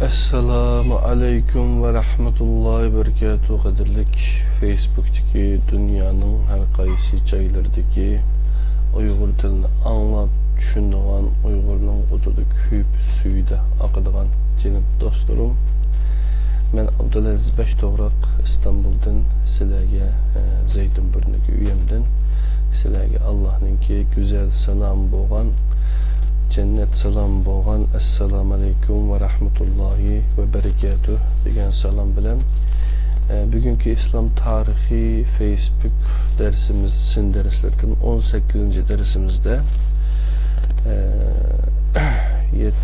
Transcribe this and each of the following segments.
Assalamu alaikum ve rahmetullahi ve berekatuhu. Qadirlik Facebook'taki dünyanın her qaysi joylaridagi Uyghur tilini anlab tushunadigan Uyg'urning o'tida kuyib suyida oqadigan jinim do'stlarim. Men Abdulaziz Bashto'g'roq Istanbuldan sizlarga Zaytunburniga uyimdan sizlarga Allohninki go'zal salom bo'lgan cennet salam bo'lgan assalomu alaykum va rahmatullohi va barakatuh degan salom bilan bugungi islom tarixi Facebook dersimiz sin derslerden 18. dersimizde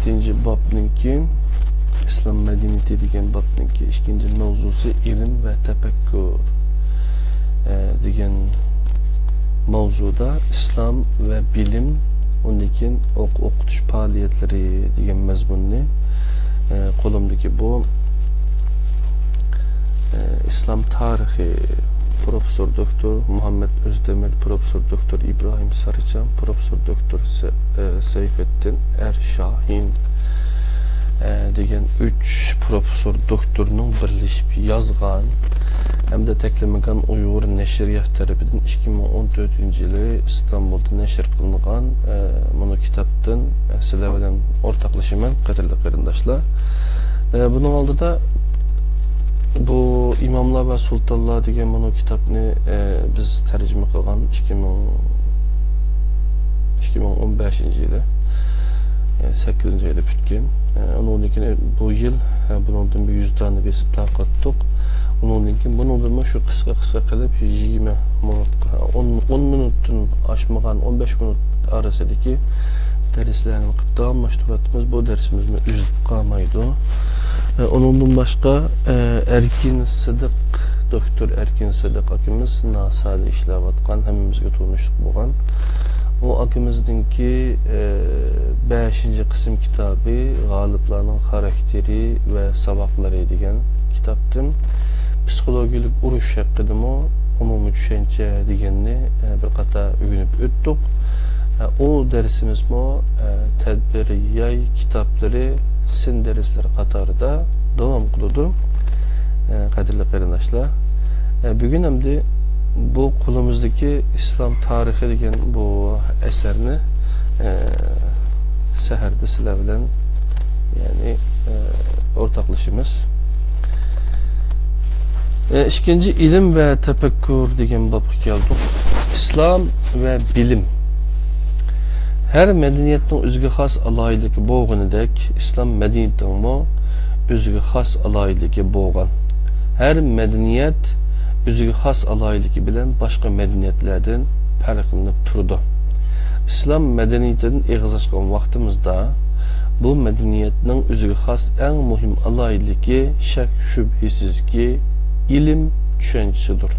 7. babninki İslam medeniyeti degan babninki 2. mavzusi ilim ve tefekkür degan mavzuda İslam ve bilim ondakin o'qitish faoliyatları degan mazmunni qo'limdagi bu İslam tarixi Profesör Doktor Muhammed Özdemir, Profesör Doktor İbrahim Sarıcan, Profesör Doktor Seyfettin Ershahin degan 3 Profesör Doktorning birleşip yazgan hem de teklimigan Uyghur Neşriyat tarafından 2014 yılı İstanbul'da neşr kılınan bunu kitaptan sizler bilen ortaklaşımın qadirli qarindoshlar. Bunun aldıda bu İmamlar ve Sultanlar degan bunu kitapni biz tercüme kılgan 2015 yılı 8. ayda bitken. Onun için bu yıl bunun bir 100 tane besip taqattık. Onun için bunun şu kısa kalıp 20 minut 10 minutun aşmagan 15 minut arasındaki derslerini qıptağınlaştıratımız bu dersimizni üzüp qalmaydı. Onun başka Erkin Sıdık Doktor Erkin Sıdık akimiz NASA'da işləvatqan hemimizge tutmuştuk buğan. O akimizdinki 5. kısım kitabı Galiplarning karakteri ve sabaqları degan kitaptım. Psikologik urush haqida umumiy tushuncha deganni bir qator o'rganib o'tdik. O dersimiz tadbiriyay kitapları sin dersleri qatorida davom qiladi. Qadirli qarindoshlar, bugun ham bu kolumuzdaki İslam tarihi degan bu eserini seherde sizler bilen yani ortaklaşımız. İkinci ilim ve tefekkür degan babga keldik. İslam ve bilim. Her medeniyetin özgü xas alaylığı boğanıdek İslam medeniyetinin özgü xas alaylığı boğan. Her medeniyet özgü xas alaylığı bilen başka medeniyetlerden farklanıp turdu. İslam medeniyetinin eğizlaşkan vaktimizde bu medeniyetin özgü xas en mühim alaylığı şek şübhisiz ki ilim düşüncesidir.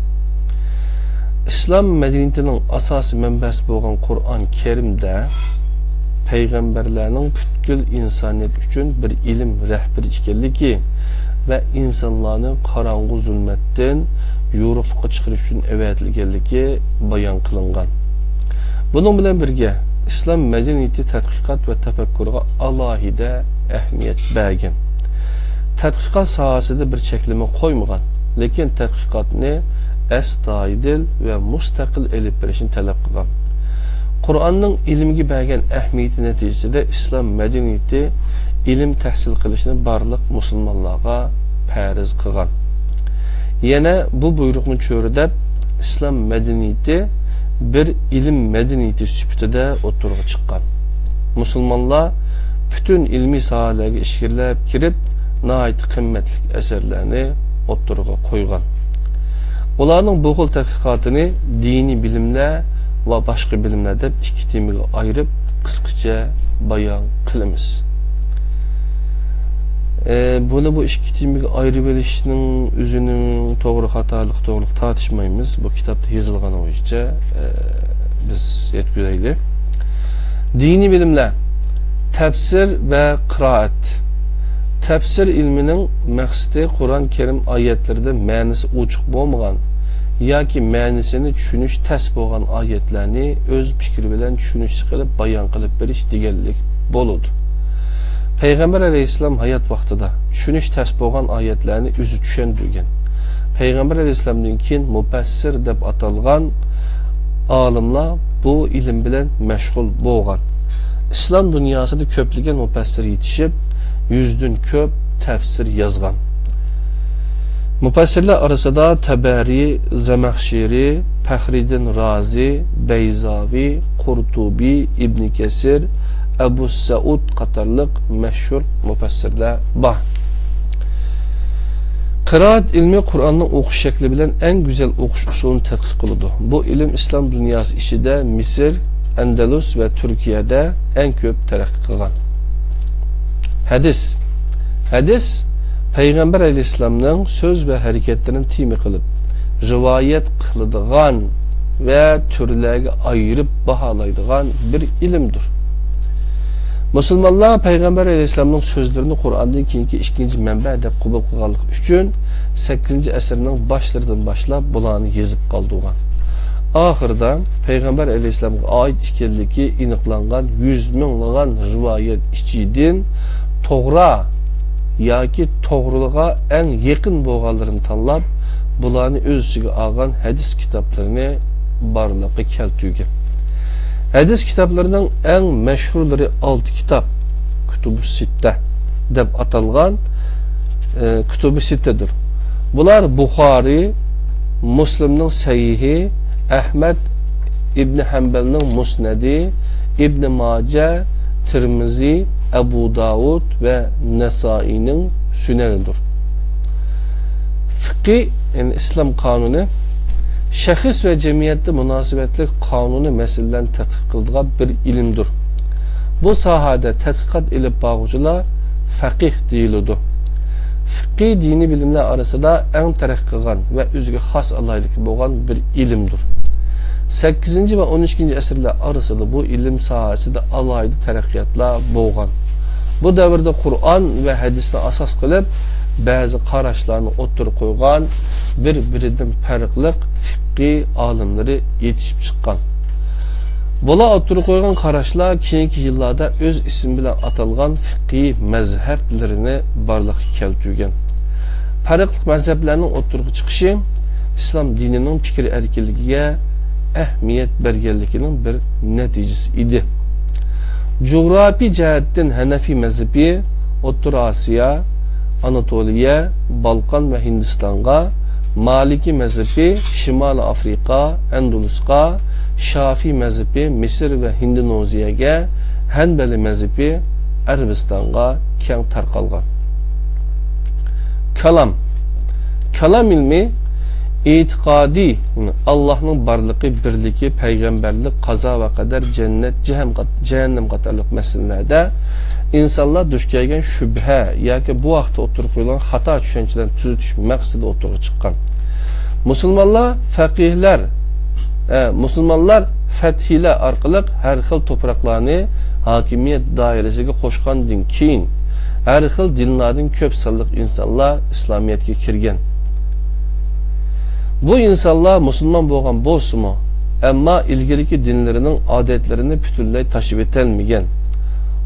İslam medeniyetinin asası mənbəsi bolğan Kur'an-ı Kerim'de peygamberlerinin bütkül insaniyet üçün bir ilim rəhbər ikənligi ve insanlarını karanğı zulmetten yoruqluğa çıxırış üçün əvətilgənligi bayan qılınğan. Bunun bilen birge İslam medeniyeti tədqiqat ve tefekkürüge alayida əhmiyyət bərgin. Tədqiqat sahasında bir çəklimi qoymağan, lekin tədqiqatını əstaidil ve müstakil elib verişini tələb qılan. Kur'an'ın ilimgi bərgən əhmiyyəti nəticəsində İslam medeniyeti ilim təhsil qilishini barlıq musulmanlarga fərz qılgan. Yine bu buyruqni çörüdəb İslam medeniyeti bir ilim medeniyeti sübütüdə oturğa çıqqan. Musulmanlar bütün ilmi sahalarga işgirləb kirib nəhayət qimmetlik əsərlərini oturğa qoyğan. Onların bu xil tədqiqatını dini bilimlər ve başka bilimlerde iki temiga ayırıp kısaca bayan qilamiz. Bunu bu iki temiga ayırıp verişinin özünün doğru hatalık doğruluk tartışmayımız. Bu kitapta yazılgan boyunca biz yetkileyli. Dini bilimler, tefsir ve kıraat. Tefsir ilminin məqsədi Kur'an-ı Kerim ayetlerinde mənisi uçuq bolmagan yoki ma'nisini tushunish tas bo'lgan oyatlarni o'z fikri bilan tushunish qilib bayon qilib berish deganlik bo'ladi. Peygamber aleyhisselam hayat vaqtida tushunish tas bo'lgan oyatlarni o'zi tushundirgan. Peygamber aleyhisselamdan keyin mufassir deb atalgan olimlar bu ilm bilan mashg'ul bo'lgan. İslam dünyasida ko'plagan mufassir yetishib, 100dan ko'p tafsir yozgan. Mufassirlar orasida Tabari, Zamakhshiri, Fakhriddin Razi, Beyzavi, Qurtubi, Ibn Kesir, Abu Saud qatorliq mashhur mufassirlar bor. Qiraat ilmi Qur'onning o'qish shakli bilan eng go'zal o'qish usulini tadqiq qiladi. Bu ilm islom dunyosi ichida Misr, Andalus ve Türkiye'de en köp terakki kılgan. Hadis, Peygamber aleyhisselamның söz ve hareketlerinin timi kılıp, rivayet kılıdığan ve türlerine ayırıp bahalaydıgan bir ilimdir. Müslümanlar Peygamber aleyhisselamның sözlerini Kur'an'dan keyinki ikinci mənbə deb qabul qılganlıq üçün 8. əsrinin başlarından başlap bularını yazıb qaldırgan. Ahırda Peygamber aleyhisselam'a ait işkelliki iniqlangan 100 minlagan rivayet içidin toğra yoki toğruluğa en yakın bo'lganlarini tanlab bularni o'z ichiga olgan hadis kitoblarini barliqqa keltirgan. Hadis kitoblarining eng mashhurlari 6 kitob Kutubu Sitte deb atalgan Kutubu Sittedir. Bular Buxoriy, Muslimning Sahihi, Ahmed İbn Hanbal'ның Musnedi, İbn Mace, Tirmizi, Ebu Davud ve Nesai'nin Sünenidir. Fıkhi, yani İslam kanunu, şəxs ve cemiyette münasibetli kanuni meselelerini tədqiq qıldığı bir ilimdir. Bu sahada tədqiqat edib bağıcılar faqih deyilir. Fıkhi dini bilimler arasında en tərəqqi qılğan ve özünə xas alaylığı bo'lgan bir ilimdir. 8. ve 12. əsrlər arasında bu ilim sahasında alaylı tərəqqiyatlar bo'lgan. Bu davrda Kur'an ve hadisni asas qilib, bazı qaraşlarını o'tirib qo'ygan bir-biridan farqli fiqhi olimlari yetishib chiqqan. Bular o'tirib qo'ygan qaraşlar keyingi yillarda o'z ismi bilan atalgan fiqhi mazhablarini barliqqa keltirgan. Farqli mazhablarning o'tirib chiqishi islom dinining fikr erkinligiga ehmiyet bergenlikinin bir neticesi idi. Coğrafi cihetten Hanefi mezhebi Orta Asya, Anatoliya, Balkan ve Hindistan'a, Maliki mezhebi Şimal Afrika, Endolus'a, Şafi mezhebi Mısır ve Hindonezya'ya, Hanbali mezhebi Arabistan'a keng tarqalgan. Kalam ilmi İtikadi, Allah'ın barlığı, birliki, peygamberlik, kaza ve kader, cennet, cehennem qatarlıq meselelerde insanlar duş kelgen şübhe, yoki bu vaqtda oturup qo'yilgan xato tushunchalarni tuzitish maqsadida o'tirib chiqqan. Musulmonlar fathiylar orqali har xil to'proqlarni hokimiyat doirasiga qo'shgandan keyin har xil dinlardan ko'p sonliq insonlar islomiyatga kirgan. Bu insanlar Müslüman bo'lgan bo'lsa-mu, ammo ilgiriki dinlarining odatlarini butunlay tashib etilmagan.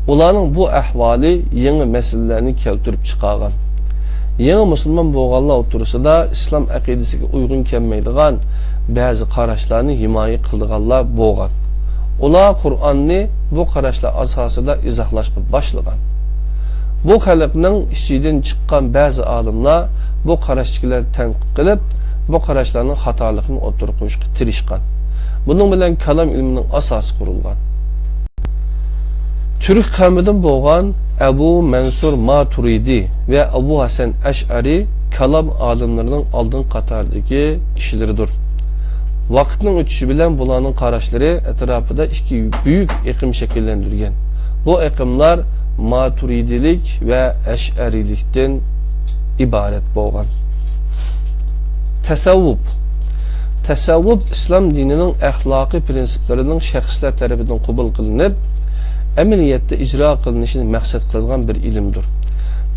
Ularning bu ahvoli yangi masalalarni keltirib chiqargan. Yangi Müslüman bo'lganlar o'tirisida islom aqidasiga uyg'un kelmaydigan ba'zi qarashlarni himoya qilganlar bo'lgan. Ular Qur'onni bu qarashlar asosida izohlashga boshlagan. Bu xalqning ichidan chiqqan ba'zi olimlar bu qarashchilarni tanqid qilib bu qarashlarning xatoligini o'tirib qo'yishga tirishgan. Bunun bilan kalam ilmining asosi qurilgan. Türk qavmidan bo'lgan Abu Mansur Maturidi ve Abu Hasan Ash'ari kalam olimlarining oldin qatoridagi kishilaridir. Vaqtning o'tishi bilan bularning qarashlari atrofida ikki buyuk iqim shakllantirgan. Bu iqimlar Maturidilik ve Ash'arilikdan iborat bo'lgan. Tasavvuf İslam dininin ahlaki prensiplerinin şəxslər tərəfindən qəbul qılınıb, əməliyyatda icra qılınışını məqsəd qılğan bir ilimdir.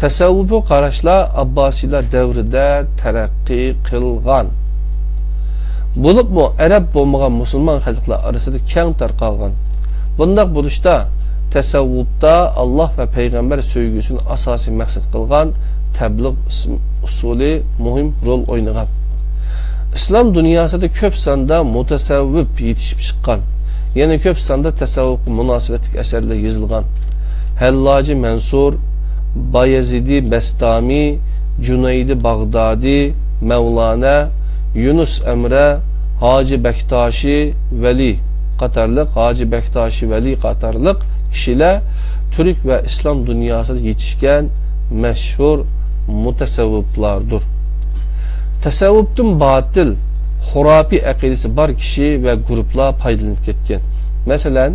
Tasavvufu qarashlar Abbasiler dövründə tərəqqi qılğan. Bulubmu Ərəb olmayan Müslüman xalqlar arasında keng tarqalğan. Bundaq buluşda tasavvufda Allah ve peygamber söygüsünü asasi maksat kılgan tebliğ usulü muhim rol oynagan. İslam dünyasında köp sanda mutasavvuf yetişip çıkan, yani köp sanda tasavvuf münasebetlik eserler yazılgan. Hellacı Mansur, Bayezidi Bestami, Cüneydi Bağdadi, Mevlana, Yunus Emre, Hacı Bektaşi Veli Katarlık, Hacı Bektaşi Veli Katarlık kişiler Türk ve İslam dünyasında yetişken meşhur mutasavvıflardır. Tasavvuftan batıl, hurapi akidesi bar kişi ve gruplar paydalanıp ketken. Mesela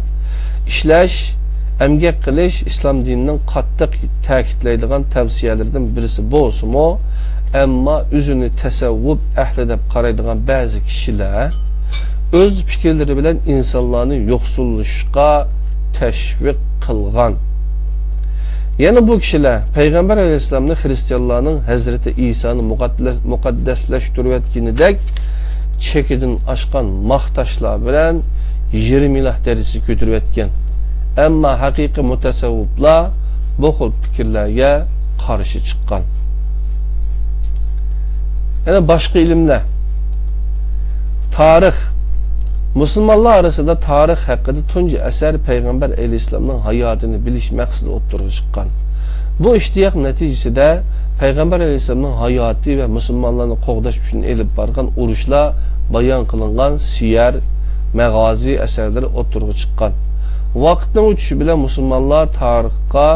işleş, emgek kılış İslam dininin qattiq ta'kidlaydigan tavsiyalardan birisi bo'lsa-mu, ammo o'zini tasavvuf ahli deb qaraydigan ba'zi kishilar o'z fikrlari bilan insonlarni yo'qsullashga tashviq qilgan. Yana bu kishilar Payg'ambar alayhisolamni xristianlarning Hazrati Isoni muqaddaslaştirayotganidek chekidan oshgan maqtashlar bilan 20 yil darajasiga ko'tarayotgan. Ammo haqiqiy mutasavviflar bu xil fikrlarga qarshi chiqqan. Yana boshqa ilmlar, tarix, musulmonlar orasida tarix haqida tunji asar Payg'ambar alayhisolamning hayotini bilish maqsadida o'ttirib chiqqan. Bu ishtiyoq natijasida Payg'ambar alayhisolamning hayoti va musulmonlarni qo'g'dash uchun elib borgan urushlar bayon qilingan siyar, mag'ozi asarlari o'ttirib chiqqan. Vaqtning o'tishi bilan musulmonlar tarixga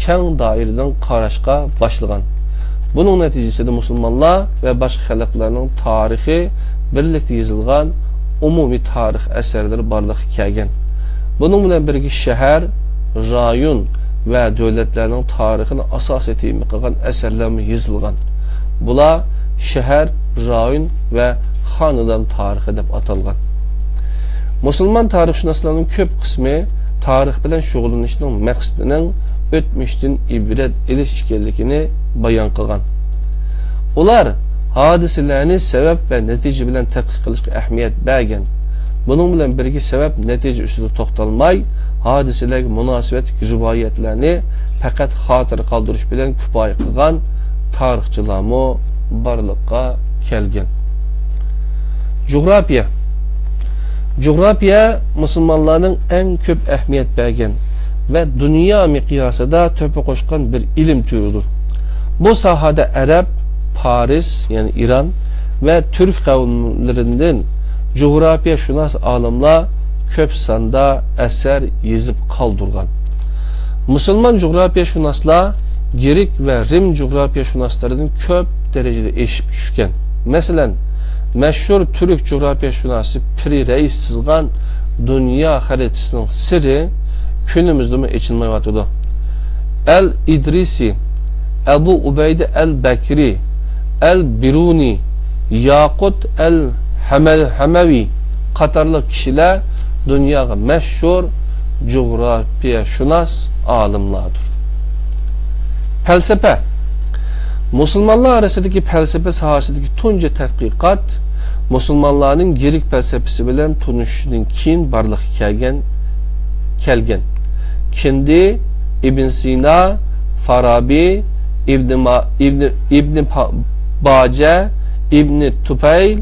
keng doiradan qarashga boshlagan. Bunun neticesinde musulmonlar ve başka xalqlarning tarixi birlikte yazılgan umumi tarix eserleri barliqqa kelgan. Bunun bilan birga shahar, rayon ve devletlerinin tarixini asas etimi qilgan eserler yazılgan. Bular shahar, rayon ve xonadon tarixi deb atalgan. Musulmon tarixshunoslarning ko'p qismi tarix bilan shug'ullanishning maqsadining o'tmishdan ibrat elish ekanligini bayon qilgan. Ular hodisalarni sabab va natija bilan tadqiq qilishga ahamiyat bergan. Bunun bilan birga sabab natija ustida to'xtalmay, hodisalarga munosabat rivoyatlarni faqat xotir qoldirish bilan kifoya qilgan tarixchilarmo barliqqa kelgan. Coğrafya. Coğrafya musulmonlarning eng ko'p ahamiyat bergan ve dünya miqyosida to'pa qo'shgan bir ilm turidir. Bu sahada Arab, Paris yani İran ve Türk kavimlerinden coğrafyashunos olimlar ko'p sonda eser yazıp kaldırgan. Musulmon coğrafyashunoslar Girik ve Rim coğrafyashunoslaridan ko'p derecede eşip tushgan. Mesela meşhur Türk coğrafyashunosi Piri Reis chizgan dünya xaritasının siri günümüzde mi içilmeyotidir. El-İdrisi, Ebu Ubeyde el-Bekri, El-Biruni, Yakut el-Hamevi qatarlı kişiler dünyada meşhur coğrafyashunos alimlardır. Felsefe. Musulmonlar arasındaki felsefe sahasidagi tunji tadqiqot musulmonlarning Girik felsefesi bilan tunishishidan keyin barliqqa kelgan. Kindi, İbn Sina, Farabi, İbn Bace, İbn Tufayl,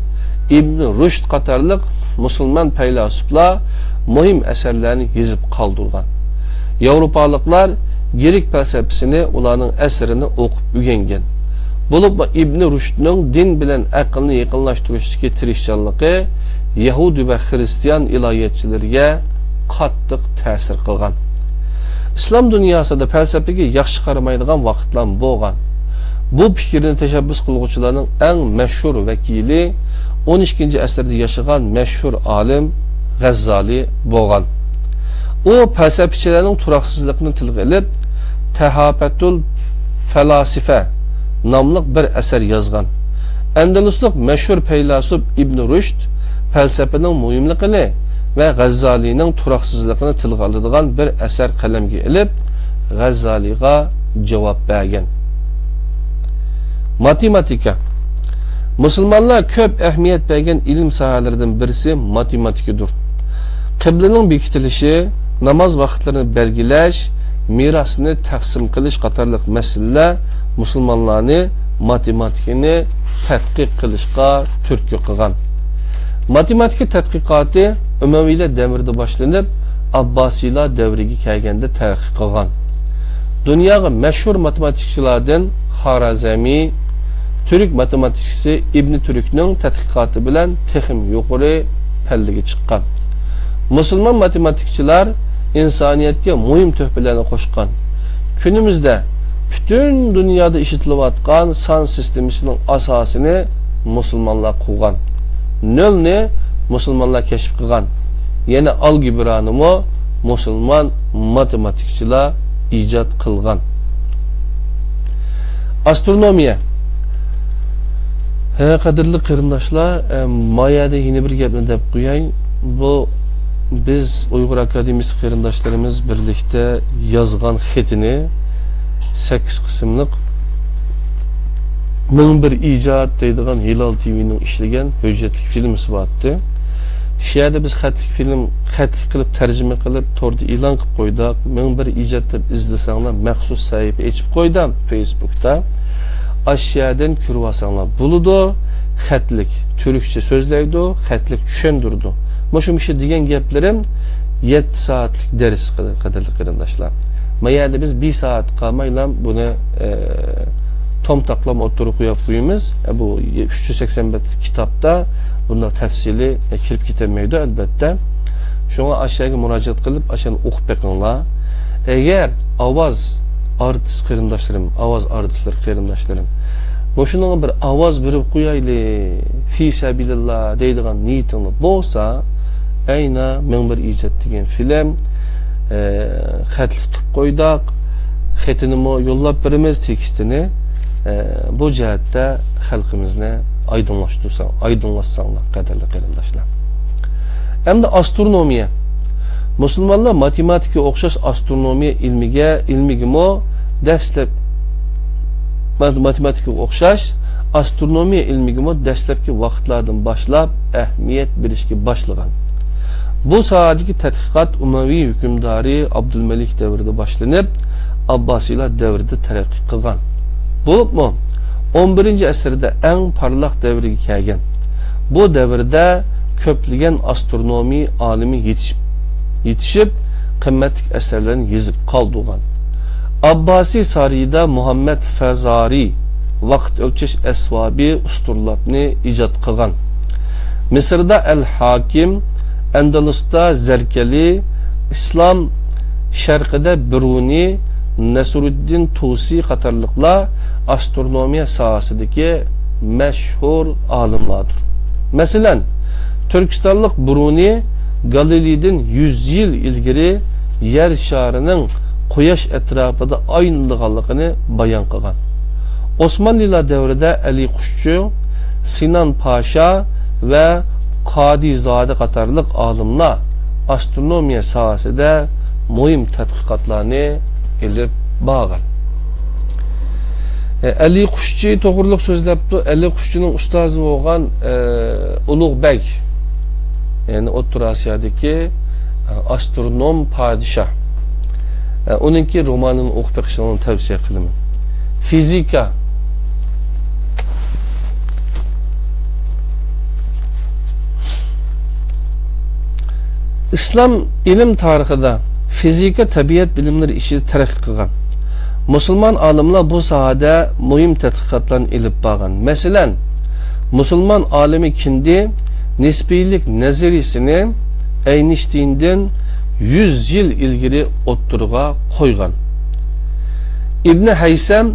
İbn Rushd qatarlıq musulmon faylasuflar muhim eserlerini yazıp kaldırgan. Avrupalıklar Girik felsefesini ularning eserini o'qib o'rgangan. Bo'lib İbn Rushdning din bilan aqlni yaqinlashtirishga tirishchanligi Yahudi va Xristian iloyatchilariga qattiq ta'sir qilgan. İslam dünyasida felsefega yaxshi qaramaydigan vaqtlar bo'lgan. Bu fikrni tashabbus qiluvchilarning eng mashhur vakili 12-asrda yashagan mashhur olim G'azzali bo'lgan. O felsefiçilerin turaksızlığını tilga ilib Tehapetul Felasife namlıq bir eser yazgan. Endalusluq meşhur feylasuf İbn Rushd felsefenin muhimliğini ve G'azzalining turaksızlığını tilga aladigan bir eser qalamga ilib G'azzaliga javob bergan. Matematika. Musulmonlar ko'p ahamiyat bergan ilm sohalaridan birisi matematikadir. Qiblenin bekitilishi namoz vaqtlarini belgilash, mirosni taqsim qilish qatorliq masalalar musulmonlarni matematikani tadqiq qilishga turtki qilgan. Matematika tadqiqoti Umaviylar davrida boshlanib, Abbosiylar davriga kelganda taraqqiy qilgan. Dunyoga mashhur matematikchilardan Xorazmiy, Türk matematikchisi Ibn Turkning tadqiqoti bilan texim yuqori pallaga chiqqan. Musulmon matematikchilar insoniyatga muhim tuhfalarni qo'shgan. Kunimizda butun dunyoda ishlatilayotgan son sistemasining asosini musulmonlar qurgan. Nolni musulmonlar kashf qilgan. Yana algebrani musulmon matematikchilar ijod qilgan. Astronomiya. Qadrli qarindoshlar, mayada yana bir gapni deb qo'yay. Bu biz Uyg'ur akademik qarindoshlarimiz birlikda yozgan xatini 8 qismliq 1001 ijod deydigan Hilal TV'ning ishlagan hujjatli film sifatida. Shu yerda biz xatlik qilib tarjima qilib to'rda e'lon qilib qo'ydik. 1001 ijod deb izlasanglar maxsus sahifa ochib qo'ydim Facebookda. Aşağıdan kürvasanlar buludu, xatlik Türkçe sözleydi, xatlik düşündürdü. Moşum işi diyen geplerim 7 saatlik ders kadarlı qarindoshlar. Mayada biz 1 saat kalmayla bunu tom taklama oturup koyuyumuz. Bu 380 betlik kitapta bunda tefsili kirip gitemeydi elbette. Şuna aşağıya müracaat kılıp aşağıya okup bakınlar. Eğer avaz artist qarindoshlarım, avaz artistlar qarindoshlarım. Boşuna bir avaz berib qo'yayli, fi sabilillah deydigan niyatingiz bo'lsa, ayna 1001 ijod degan film xatlik qilib qo'ydik. Xatini yo'llab beramiz tekstini. Bu jihatda xalqimizni aydınlaşsanglar, qadrli qarindoshlar. Hamda astronomiya. Musulmonlar matematika o'xshash astronomiya ilmigimi dastlab matematikaga o'xshash astronomiya ilmigimi dastlabki vaqtlardan boshlab ahamiyat berishga boshlagan. Bu sohadagi tadqiqot Umaviy hukmdori Abdulmalik davrida boshlanib, Abbosiylar davrida taraqqiy qilgan. Bo'libmi 11-asrda eng parlaq davriga kelgan. Bu davrda ko'plagan astronomiya olimi yetişip qimmatli eserlerini yazıp kaldırgan. Abbasi sarayida Muhammed Fazari vaqt ölçeş esvabi usturlabni ijod qilgan. Misrda El-Hakim, Andalusda Zerkeli, İslam Şarqida Biruni, Nasruddin Tusi qatorliqlar astronomiya sohasidagi mashhur olimlardir. Masalan, Türkistonlik Biruni Galilei'den 100 yıl ilgiri yer şarının Quyosh etrafida aylanganligini bayon qilgan. Osmanlılar davrida Ali Qushchi, Sinan Pasha ve Qadizade qatorliq olimlar astronomiya sohasida muhim tadqiqotlarni ilib borgan. Ali Qushchi to'g'riliq so'zlabdi. Ali Qushchining ustozi bo'lgan Ulug'bek, yani O'rta Osiyodagi astronom podshoh. Onunki romanini o'qib o'qishni tavsiya qilaman. Fizika. İslam ilim tarixida fizika tabiat bilimlari ishi taraqqiy qilgan. Musulmon olimlar bu sohada muhim tadqiqotlarni ilib borgan. Masalan, musulmon olimi Kindi nisbiylik nazariyasini Einstein'dan 100 yıl ilgili o'ttirg'a qo'ygan. İbn Haysam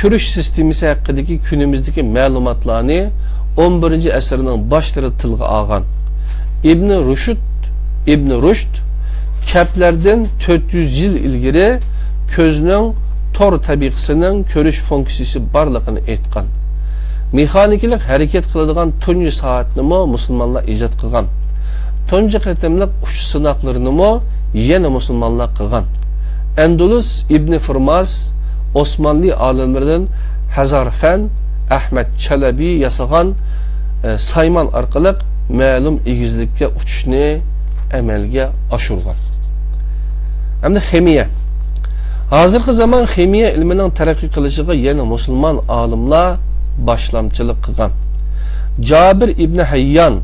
ko'rish sistemasi haqidagi kunimizdagi ma'lumotlarni 11-asrning boshlarida tilga olgan. İbn Rushd Kepler'den 400 yıl ilgili ko'zning tor tabiqasining ko'rish funksiyasi borligini aytgan. Mexaniklik harakat qiladigan tunji soatni musulmonlar ijod qilgan. Tunji qatimliq uch sinoqlarini yana musulmonlar qilgan. Andalus Ibn Firmas Osmanlı olimlaridan Hazarfen Ahmed Çelebi yasagan sayman orqali ma'lum egizlikka uchishni amalga oshirgan. Hem de ximiya. Hazırkı zaman ximiya ilminin taraqqiy qilishiga yana musulmon olimlar boshlamchilik qilgan. Jabir ibn Hayyan,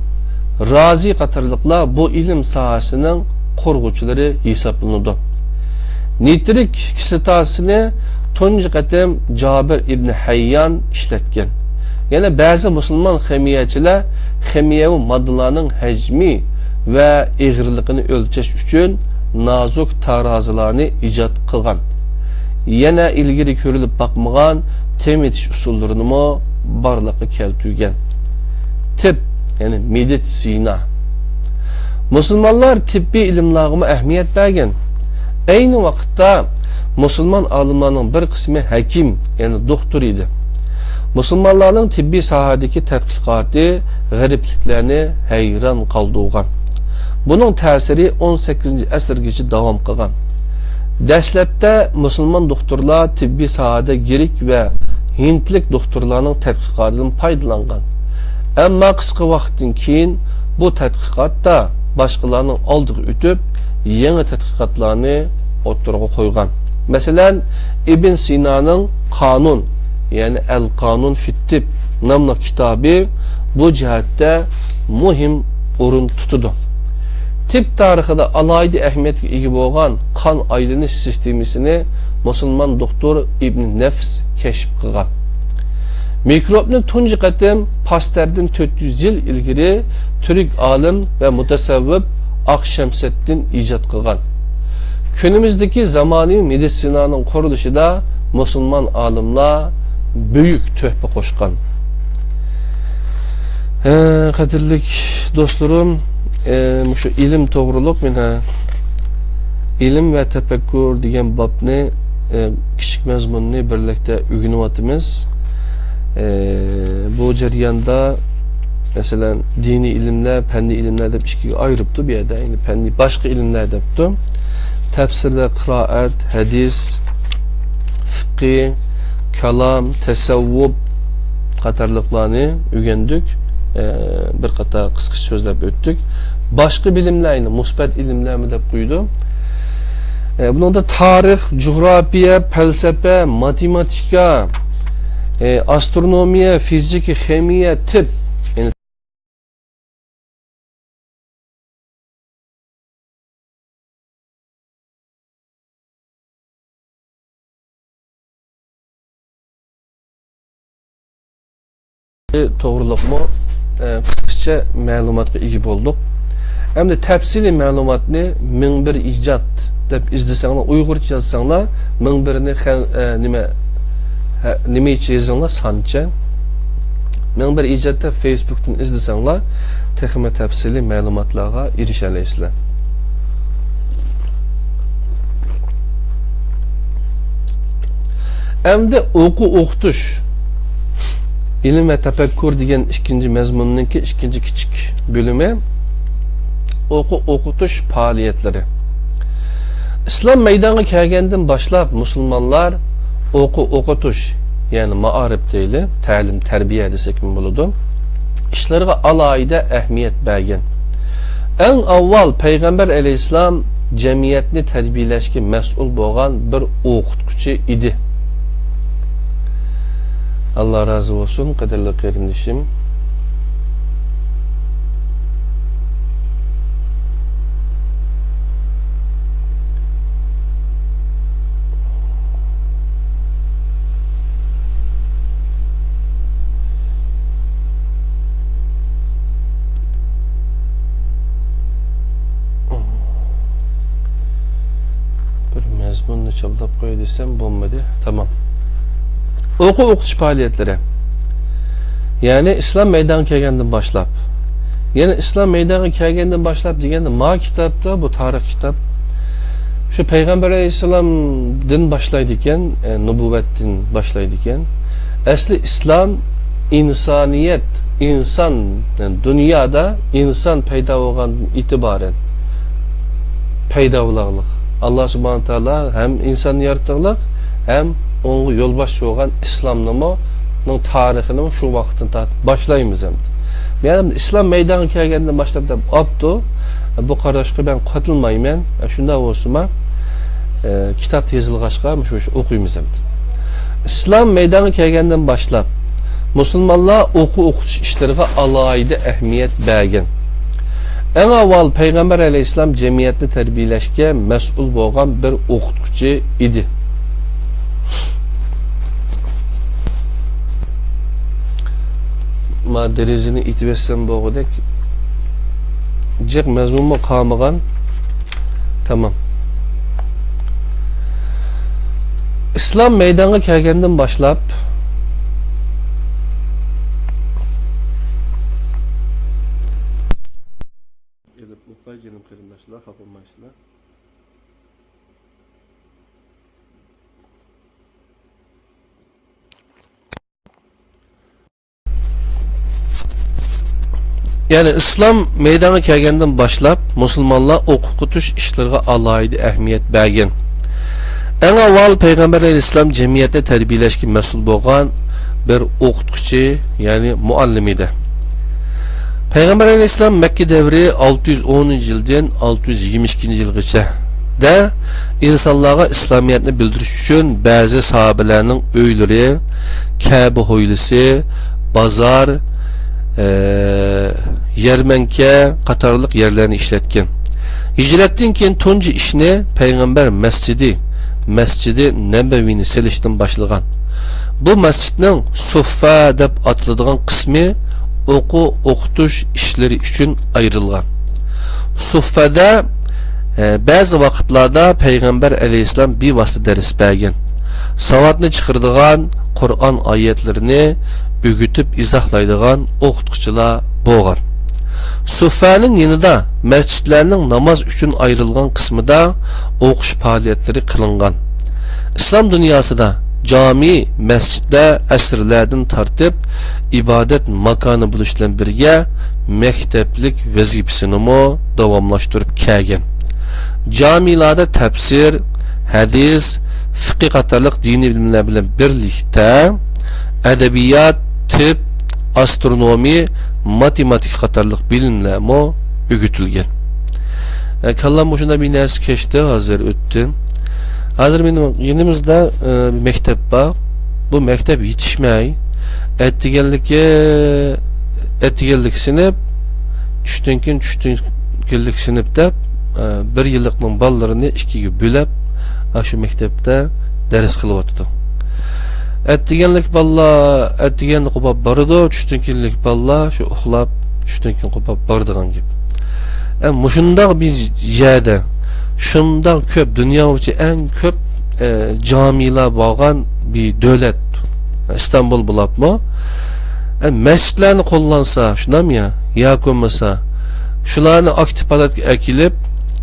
Razi qatorliqlar bu ilm sohasining qurg'uvchilari hisoblanadi. Nitrik kislotasini tunji qatim Jabir ibn Hayyan ishlatgan. Yana ba'zi musulmon ximiyachilar ximiyaviy moddalarning hajmi va ig'irligini o'lchash uchun nozik tarozilarni ijod qilgan. Yana ilgari ko'rilib boqmagan temitish usullarini barliqqa keltirgan. Tib, yani meditsina. Musulmonlar tibbiy ilmlarga ahamiyat bergan. Ayni vaqtda musulmon olimlarning bir qismi hakim, yani doktor edi. Musulmonlarning tibbiy sohadagi tadqiqoti g'aribliklarni hayron qoldirgan. Buning ta'siri 18-asrgacha davom qilgan. Dastlabda musulmon doktorlar tibbiy sohada girik va hindlik doktorlarning tadqiqotidan foydalangan. Ammo qisqa vaqtdan keyin bu tadqiqotda boshqalarning oldiga o'tib, yangi tadqiqotlarni o'tirg'a qo'ygan. Masalan, Ibn Sina'ning Qonun, yani El-Qanun fit-Tib nomli kitobi bu jihatda muhim o'rin tutadi. Tib tarixida alayda ahamiyatga ega bo'lgan qon aylanish sistemasini musulmon doktor Ibn Nafs kashf qilgan. Mikrobni tunji qatim Pasteurdan 400 yil ilgari turk olim va mutasavvib Aqshamseddin ijod qilgan. Kunimizdagi zamonaviy meditsinaning qurilishida musulmon olimlar büyük töhfe qo'shgan. Qadrlik do'stlarim, şu ilim to'g'riliq mena ilim va tafakkur degan bobni kichik mazmunni birlikda o'rganyapmiz. Bu jarayonda masalan diniy ilmlar, fanniy ilmlar deb ikkiga ayiribdi bu yerda. Endi fanniy boshqa ilmlar debdi. Tafsir va qiroat, hadis, fiqh, kalam, tasavvuf qatorliqlarni o'rgandik. Bir qator qisqa so'zlab o'tdik. Boshqa bilimlarni musbat ilmlarmi deb qo'ydim. Bunda tarix, coğrafya, felsefe, matematika, astronomiya, fizika, ximiya, tib, yani to'g'rilikmi qisqacha ma'lumotga ega bo'ldik. Hamda tafsiliy ma'lumotni 1001 ijod deb izlasanglar, uyg'urcha yozsanglar 1001ni nimacha yozsanglar sancha. 1001 ijodda Facebook'tan izlasanglar texnik tafsiliy ma'lumotlarga erisha olasizlar. Hamda o'qitish ilim ve tefekkür degan ikinci mezmununki ikinci küçük bölümü o'qitish faoliyatları. İslam meydana kelgandan başlap musulmonlar o'qitish, yani ma'arif deyli, ta'lim, terbiye desek mi buludu, işlariga alayda ahamiyat bergan. En avval Peygamber aleyhisselam cemiyetni terbiyelashga mas'ul bo'lgan bir o'qituvchi idi. Allah razı olsun, kaderli kardeşim. Bir mezmununu çalıp koy desem olmadı. Tamam. O'qitish faoliyatlari. Yani İslam meydana kelgandan başlap. Yani İslam meydana kelgandan başlap deganda ma kitobda bu tarix kitob. Şu Peygamber Aleyhisselam'dan başlaydı ekan, nübüvvetdan başlaydı ekan. Asli İslam insaniyet, insan, yani dünyada insan paydo bo'lgandan itibaren paydo bo'lganlik. Allah Subhanahu taala hem insan yaratganlik, hem onu yolbaş olan İslam'ın tarihini şu vaktin başlayımız hem. Yani İslam meydanı kelgandan başlap da abdu bu qarashga ben katılmayman. Şunda olsun kitap yazılğaçqa şu oquymiz endi. İslam meydana kelgandan başlap musulmonlar o'qitish ishlariga alohida ahamiyat bergan. Eng avval Payg'ambar alayhissalom jamiyatni tarbiyalashga mas'ul bo'lgan bir o'qituvchi edi. Ma derizini itvessam bo'g'idek jiq mazmunga qolmagan. Tamam. İslam meydana kelgandan başlap elip o'qay jenim qarindoshlar, xafa bo'lmaysizlar. Yani İslam meydana kelgandan başlap musulmonlar o'qitish ishlariga alohida ahamiyat bergan. En avval Peygamber Aleyhisselam cemiyette terbiyeleşki mesul bo'lgan bir o'qituvchi, yani muallim edi. Peygamber Aleyhisselam Mekke devri 610 yıldan 622 yılgacha da insanlara İslamiyetni bildirish uchun bazı sahabelerinin öylleri, Kabe hoylisi, bazar, yermenke qatorliq yerlerini işletken. Hicrettin keyin tunji ishni Peygamber Mescidi Nebevini selishdan başlagan. Bu mescidning Suffa deb atiladigan qismi o'qitish ishlari uchun ayrilgan. Suffada ba'zi vaqtlarda Peygamber Aleyhisselam bevosita dars bergan. Savatni chiqiradigan, Qur'on oyatlarini o'gitib izohlaydigan o'qituvchilar bo'lgan. Suffaning yanında mescitlerinin namaz üçün ayrılgan kısmında o'qish faoliyatları kılıngan. İslam dünyasında cami, mescitte asrlardan tartib ibadet makanı buluşlan birge mekteplik vazifasini davamlaştırıp kelgan. Camilarda tafsir, hadis, fiqh qatorliq diniy bilimlar bilan birlikda adabiyot, tib, astronomi, matematik qatorliq bilimlarmi o'rgatilgan. Kallam boshunda bir narsa kechdi, hozir o'tdi. Hozir mening yonimizda bir maktab bor. Bu maktab yetishmay, ettiganlik sinib, tushtinkinlik sinib deb bir yillikning bolalarini ikkiga bo'lib, shu maktabda dars qilyapti. Ettigenlik balla, ettigenlik qopab barıdı, tushtinkinlik balla, şu uxlab, tushtinkin qopab bardıgan gibi. Muşundaq bir yerde, şundaq köp, dünya için en köp camiler bağlan bir devlet, İstanbul bulab mı? Mescitlerini kullansa, şuna mı ya koymasa, şularını aktif alat ekilip,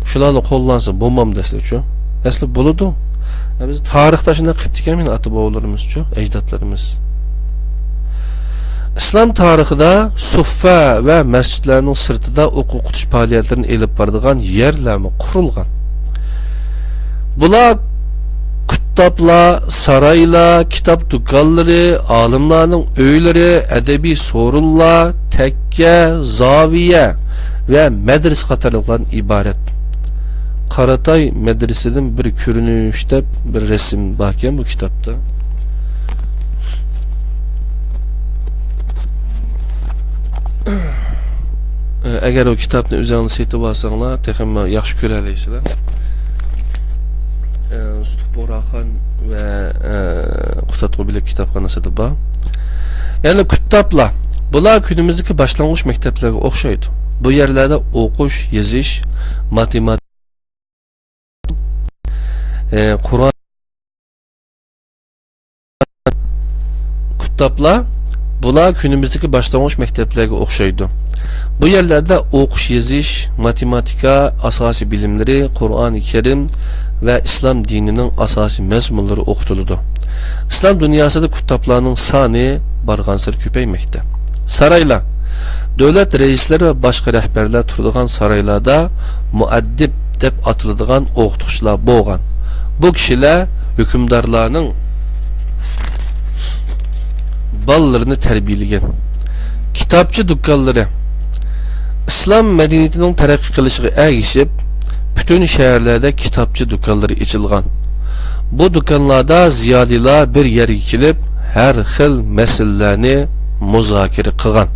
şularını kullansa, bulmam desek şu. Esli buludu. Biz tarixda şuna qıptik emin ata-bobolarımız çok, ecdatlarımız. İslam tarixida Suffa ve mescitlerinin sırtida o'qitish faoliyatlarini elib boradigan yerlarmi qurilgan. Bular kitaplar, saraylar, kitap dükkanları, alimlarning öylari, adabiy sorunlar, tekke, zaviye ve medres qatorliqlardan ibaret. Qaratay medresinin bir ko'rinishda bir resim barkan bu kitapta. Eğer o kitapni o'zingiz setib olsanglar, texmi yaxshi ko'ralaysizlar. Stuporaxon ve Qutatqo'bilik kitobxonasida bor. Yani kitaplar, bular kunimizdagi boshlang'ich maktablarga o'xshaydi. Bu yerlarda o'qish, yozish, matematik, Kur'an kitaplar, bular günümüzdeki başlangıç mekteplerine o'xshaydi. Bu yerlerde o'qish, yozish, matematika, asosiy bilimleri, Qur'oni Kerim ve İslam dininin asosiy mazmunlari o'qitiladi. İslam dünyasida kitaplarning soni barg'ansir ko'paymoqda. Saraylar, davlat reisleri ve başka rehberler turadigan saraylarda muaddib deb atiladigan o'qituvchilar bo'lgan. Bu kişiler hükümdarlarının ballarını terbiyeleyen. Kitapçı dükkanları İslam medeniyetinin terakki kılışığı erişip bütün şehirlerde kitapçı dükkanları açılgan. Bu dükkanlarda ziyadiler bir yerga kelib her xil meselelerini muzokara qilgan.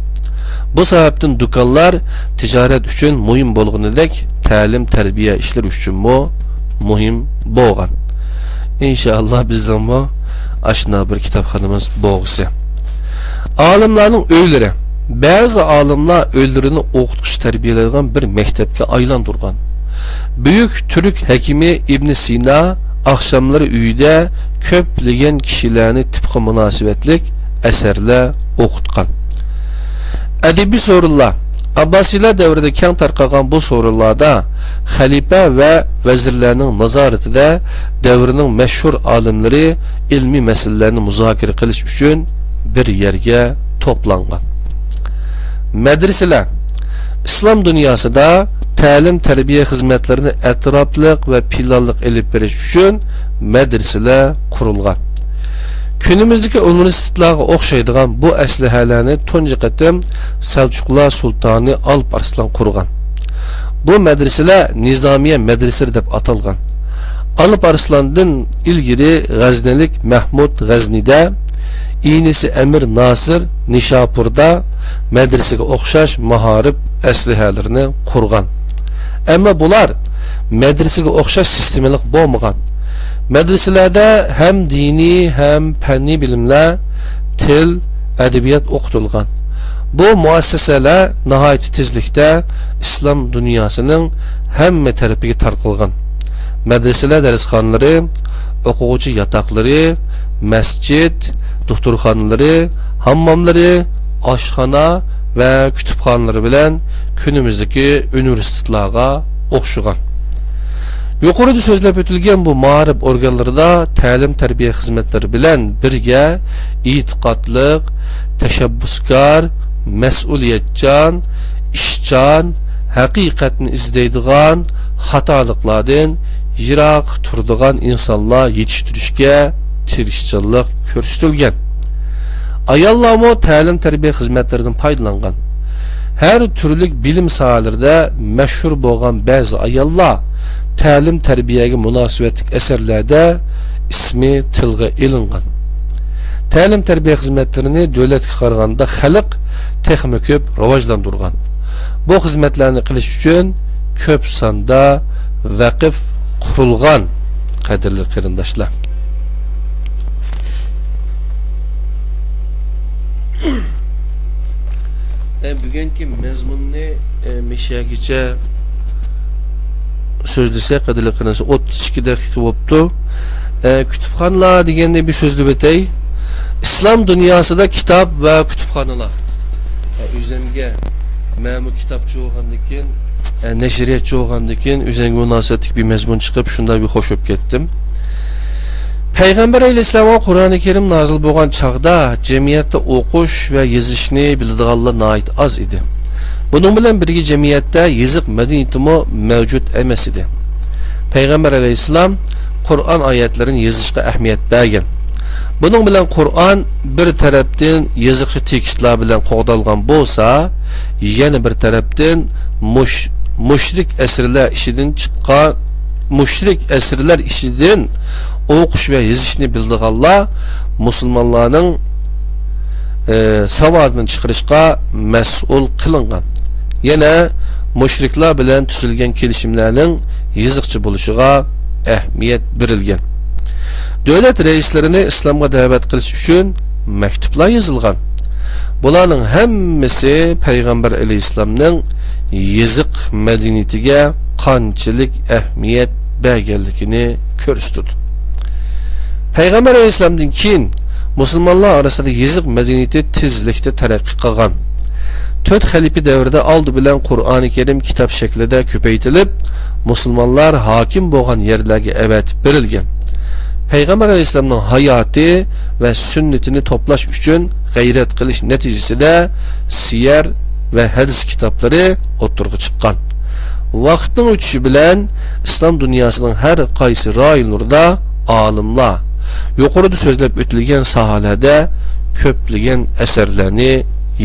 Bu sebepten dükkanlar ticaret üçün muhim bo'lganidek ta'lim terbiye işler üçün muhim bo'lgan. İnşallah bizden bu aşina bir kitapxonamiz bo'lsa. Alimlarning öylері. Bazı alimlar öyllerini o'qitish tarbiyaladigan bir maktabga aylantirgan. Büyük Türk hekimi İbn Sina akşamları uyida ko'plagan kishilarni tipqa munosabatlik asarlar o'qitgan. Adabiy so'rovlar Abbasiylar davrida keng tarqalgan bu so'rovlarda xalifa va vazirlarning nazoratida davrining mashhur olimlari ilmiy masalalarni muzokara qilish uchun bir yerga to'plangan. Madrasalar islom dunyosida ta'lim tarbiya xizmatlarini atrofliq va planliq elib berish uchun madrasalar qurilgan. Günümüzdeki universitetlarga o'xshaydigan bu aslahalarni tunji qatim Selçuklar Sultanı Alp Arslan qurgan. Bu madrasalar Nizamiye madrasalar deb atalgan. Alp Arslandan ilgiri G'aznalik Mahmud G'aznida, inisi Emir Nasir Nishapurda madrasaga o'xshash maharib aslahalarini qurgan. Ammo bular madrasaga o'xshash sistemalik bo'lmagan. Medreselerde hem dini hem fenni bilimler, til, edebiyat okutilgan. Bu muasseseler nihayet tezlikte İslam dünyasının hem tarafiga tarqalgan. Medreseler dersxonaları, o'quvchi yatakları, mescid, doktorxonaları, hammamları, aşxona ve kütüphaneleri bilen günümüzdeki üniversitelerga o'xshagan. Yuqorida so'zlab o'tilgan bu ma'rif organlarida ta'lim tarbiya xizmatlari bilan birga e'tiqodliq, tashabbuskor, mas'uliyatchan, ishchan, haqiqatni izlaydigan, xatoliklardan yiroq turadigan insonlar yetishtirishga tirishchilik ko'rsatilgan. Ayollarmo ta'lim tarbiya xizmatlaridan foydalangan. Her türlü bilim sahalarida mashhur bo'lgan ba'zi ayollar ta'lim tarbiyega munosabatli eserlerde ismi tilga ilingan. Ta'lim tarbiya xizmatlarini davlatga qaraganda xalq texmi ko'p rivojlantirgan. Bu xizmatlarni qilish uchun ko'p sonda vaqf qurilgan. Qadrli qarindoshlar. Bugungi mazmunni mishagicha so'zlasak, qadrli qarindoshlar, 32 daqiqa bo'libdi. Kütüphaneler deganda bir so'zlab o'tay. İslam dünyasida kitap ve kütüphaneler. O'zimga ma'mu kitobchi bo'lgandan keyin, nashriyatchi bo'lgandan keyin o'zimga munosabatli bir mazmun chiqib, shunday bir xo'sh bo'lib ketdim. Peygamber Aleyhisselam'a Kur'an-ı Kerim nazil bo'lgan chaqda jamiyatda o'qish va yozishni biladiganlar nayt az idi. Bunun bilan birga jamiyatda yoziq madaniyatimi mavjud emas edi. Peygamber Aleyhisselam Kur'an oyatlarini yozishga ahamiyat bergan. Bunun bilan Kur'an bir tarafdan yoziqchi tekstlar bilan qo'g'dalgan bo'lsa, yana bir tarafdan mushrik asrlar ishidan o'qish va yozishni bildiganlar musulmonlarning savodini chiqarishga mas'ul qilingan. Yana mushriklar bilan tuzilgan kelishimlarning yoziqchi bo'lishiga ahamiyat berilgan. Davlat reislarini islomga da'vat qilish uchun maktublar yozilgan. Bularning hammasi Payg'ambar alayhissalomning yoziq madaniyatiga qanchalik ahamiyat berganligini ko'rsatdi. Payg'ambar alayhissalomdan keyin musulmonlar orasida yoziq madaniyati tezlikda taraqqiy qilgan. 4 xalifa davrida oldi bilan Qur'oni Karim kitob shaklida ko'paytirilib, musulmonlar hokim bo'lgan yerlarga avatib berilgan. Peygamber Aleyhisselam'ın hayatı ve sünnetini toplaş üçün gayret qilish neticesinde siyer ve hadis kitapları oturga çıqqan. Vaqtning o'tishi bilan İslam dünyasının her qaysi rayonlarida alimlar yuqorida so'zlab o'tilgan sohalarda ko'plagan asarlarni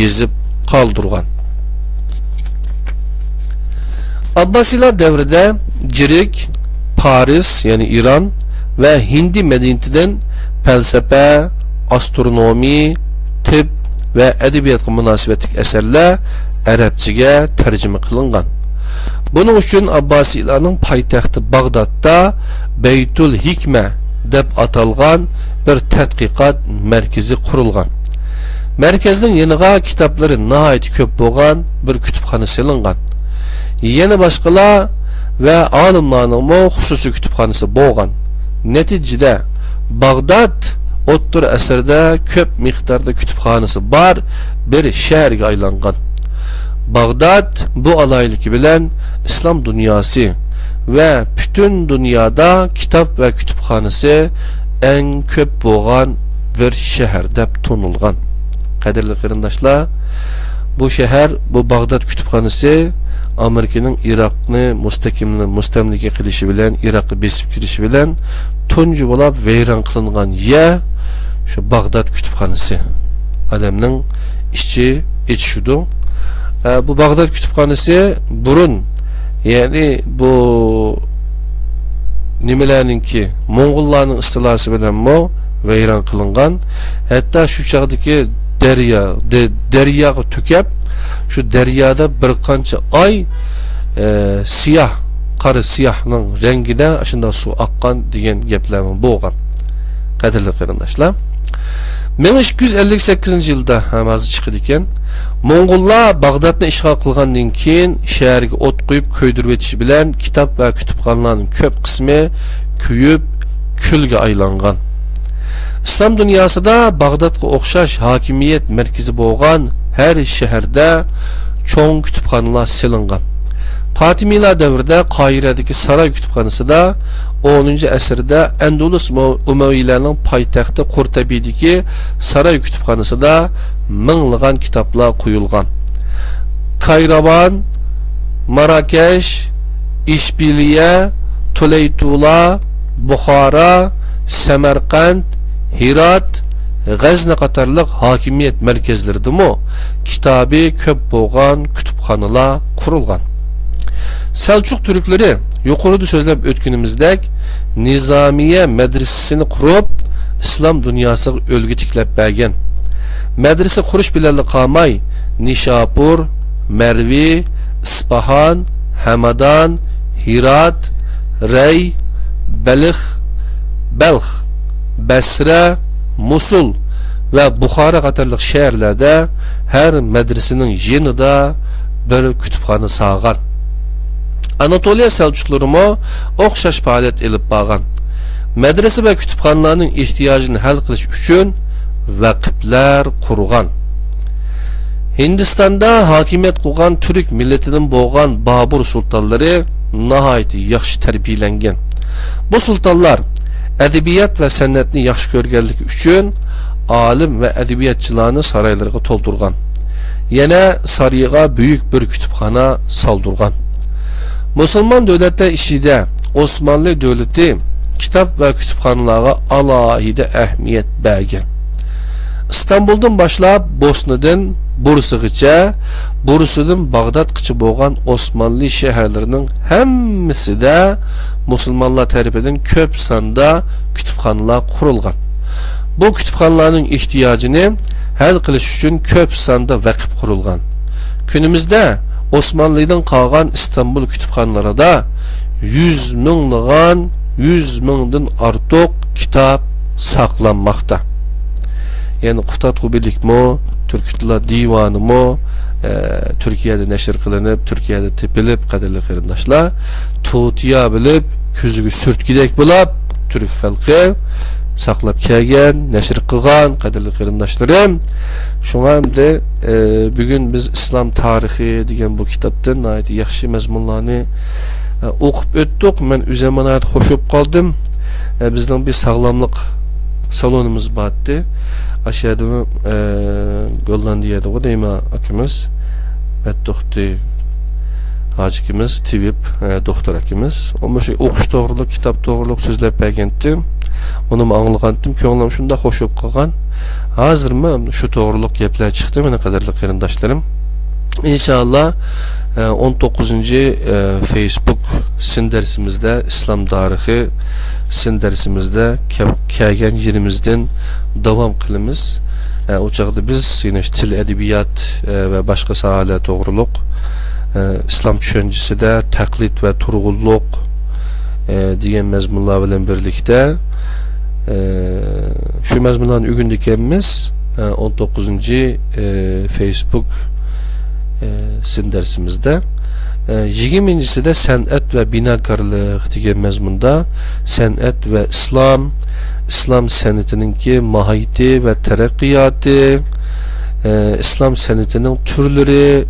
yozib qoldirgan. Abbasiler devrinde Girik, Paris yani İran ve Hindi medeniyetinden felsefe, astronomi, tıp ve edebiyatga münasebetlik eserler Arapçaga tercüme kılıngan. Bunun için Abbasilerning paytaxti Bag'dodda Beytul Hikme deb atalgan bir tadqiqot merkezi qurilgan. Merkezning yeniga kitoblari nihoyat ko'p bo'lgan bir kutubxona silingan. Yana boshqalar va olimlarning xususiy kutubxonasi bo'lgan. Natijada Bag'dod o'ttir asrda ko'p miqdorda kutubxonasi bor bir shaharga aylangan. Bag'dod bu alaylık bilen İslam dünyası ve bütün dünyada kitap ve kütüphanesi en köp boğan bir şehir deb tonulgan. Kadirli kırındaşlar, bu şehir, bu Bag'dod kütüphanesi Amerika'nın Irak'ını mustamlika qilishi bilen, Irak'ı besip kirişi bilen tuncu bo'lib vayron qilingan ya şu Bag'dod kütüphanesi. Adamның işçi etişudu. Bu Bag'dod kütüphanesi burun yani bu nimelerninki Moğollarning istilası bilen mo vayron qilingan. Hatta şu çağdaki deryaga tükep şu deryada bir qancha ay siyah qari siyahning rengida shunda suv oqqan degan gaplar bo'lgan. Qadrli qarindoshlar, 1258 yılda hozir chiqdi ekan. Moğollar Bag'dodni ishg'ol qilgandan keyin shaharga o't qo'yib ko'ydirib etishi bilan kitob va kutubxonalarning ko'p qismi kuyib kulga aylangan. İslam dünyasida Bag'dodga o'xshash hokimiyat markazi bo'lgan her shaharda cho'ng kutubxonalar silingan. Fatimiylar davrida Qohiradagi saroy kutubxonasida 10 asrda Andalus Umaviylarning poytaxti Qurtabidagi saroy kutubxonasida minglagan kitoblar qo'yilgan. Kayravan, Marakesh, İşbiliye, Tulaytula, Buxara, Samarqand, Hirat, G'azni qatorliq hokimiyat markazlaridami kitobi ko'p bo'lgan kutubxonalar qurilgan. Selçuk Türkleri yuqorida so'zlab o'tganimizdek Nizamiye medresesini qurib İslam dünyasiga o'lgu tiklab bergan. Medrese qurish bilan qolmay Nishapur, Mervi, Ispahan, Hamadan, Hirat, Rey, Balx, Basra, Musul ve Buxara qatorliq shaharlarda her medresening yanida bir kutubxona sağgan. Anatoliya Selçuklularımı o'xshash faoliyat elib borgan. Medrese ve kütüpxonalarning ehtiyojini hal qilish uchun vaqflar qurgan. Hindistonda hokimiyat qilgan Türk milletining bo'lgan Babur sultonlari nihoyat yaxshi tarbiyalangan. Bu sultonlar edebiyat ve san'atni yaxshi ko'rganligi uchun alim ve edebiyatchilarni saroylarga to'ldirgan. Yana sarayga büyük bir kütüpxona soldurgan. Musulmon davlatlar ishida Osmanlı davlati kitap ve kütüpxonalarga alohida ahamiyat bergan. İstanbuldan başlab Bosnadan Bursagacha, Bursadan Bag'dodgacha bo'lgan Osmanlı shaharlarining hammasida musulmonlar tarafidan ko'p sonda kütüpxonalar qurilgan. Bu kütüpxonalarning ehtiyojini hal qilish uchun ko'p sonda vaqf qurilgan. Kunimizda Osmanlı'dan qolgan İstanbul kütüpxonalarida 100 mingdan ortiq kitob saqlanmoqda. Yani Qutatqu birlikmi, Türkitlar divanimi Türkiye'de neşr qilinib, Türkiye'de tepilib, qadrli qarindoshlar, to'tiya bilib, ko'ziga surtgidek bo'lib, Türk xalqi saqlab kelgan, neşr qilgan, qadrli qarindoshlarim. Shunga hamda bugun biz İslam tarixi degan bu kitobdan nihoyat yaxshi mazmunlarni o'qib o'tdik. Men o'zim nihoyat xushib qoldim. Bizning bir sog'lomlik salonimiz bordi. Aşağıda Gollandiyada o deyma akimiz ve doktor hacikimiz, tabip doktor akimiz. Ama şu okuş doğruluk, kitap doğruluk sözler bergendim. Onu anlagandım ki onlarım şunda hoşup kalgan. Hazır mı şu doğruluk gepler çıktı mı ne kadarlı qarindoshlarım. İnşallah 19. Facebook sin dersimizde İslam tarihi sin dersimizde kelgen yerimizden devam kılımız. O çağda biz yine til, edebiyat ve başka sahalar doğruluk, İslam düşüncesi de taklit ve turgulluk diyen mezmunlar bilen birlikte şu mezmunların ügündükemiz 19. Facebook sin dersimizde 20'si de sanat ve binakarlık diyen mezmunda sanat ve İslam sanatının ki mahiyeti ve terakkiyatı, İslam sanatının türleri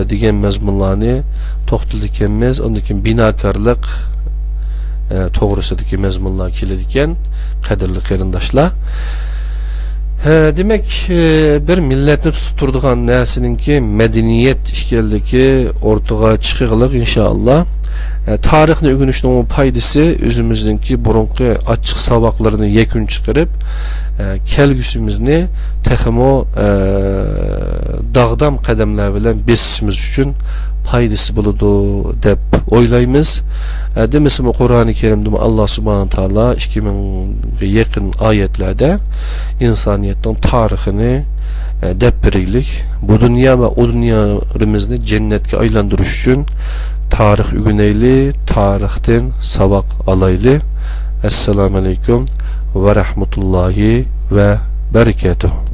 diyen mezmunlarını toxtulukemiz, ondaki binakarlık toğrusidagi mezmunlar keladigan qadrli qarindoshlar. Demek bir milletni tutib turadigan narsaninki madaniyat ekanligi ortaga chiqig'liq inshaalloh. Tarixni o'rganishning foydasi o'zimizningki burunqi ochiq saboqlarini yakun chiqarib, kelgusimizni texmo dağdam qadamlar bilan besishimiz uchun foydasi bo'ladi deb o'ylaymiz. Demisimi Qur'on-i Kerim'de Allah Subhanahu Teala 2000'e yakın ayetlerde insaniyettin tarihini dep birlik, bu dünya ve o dünyamızı cennetke aylandırış için tarih ügüneyli, tarihten sabak alaylı. Esselamu Aleyküm ve Rahmetullahi ve Berekatuhu.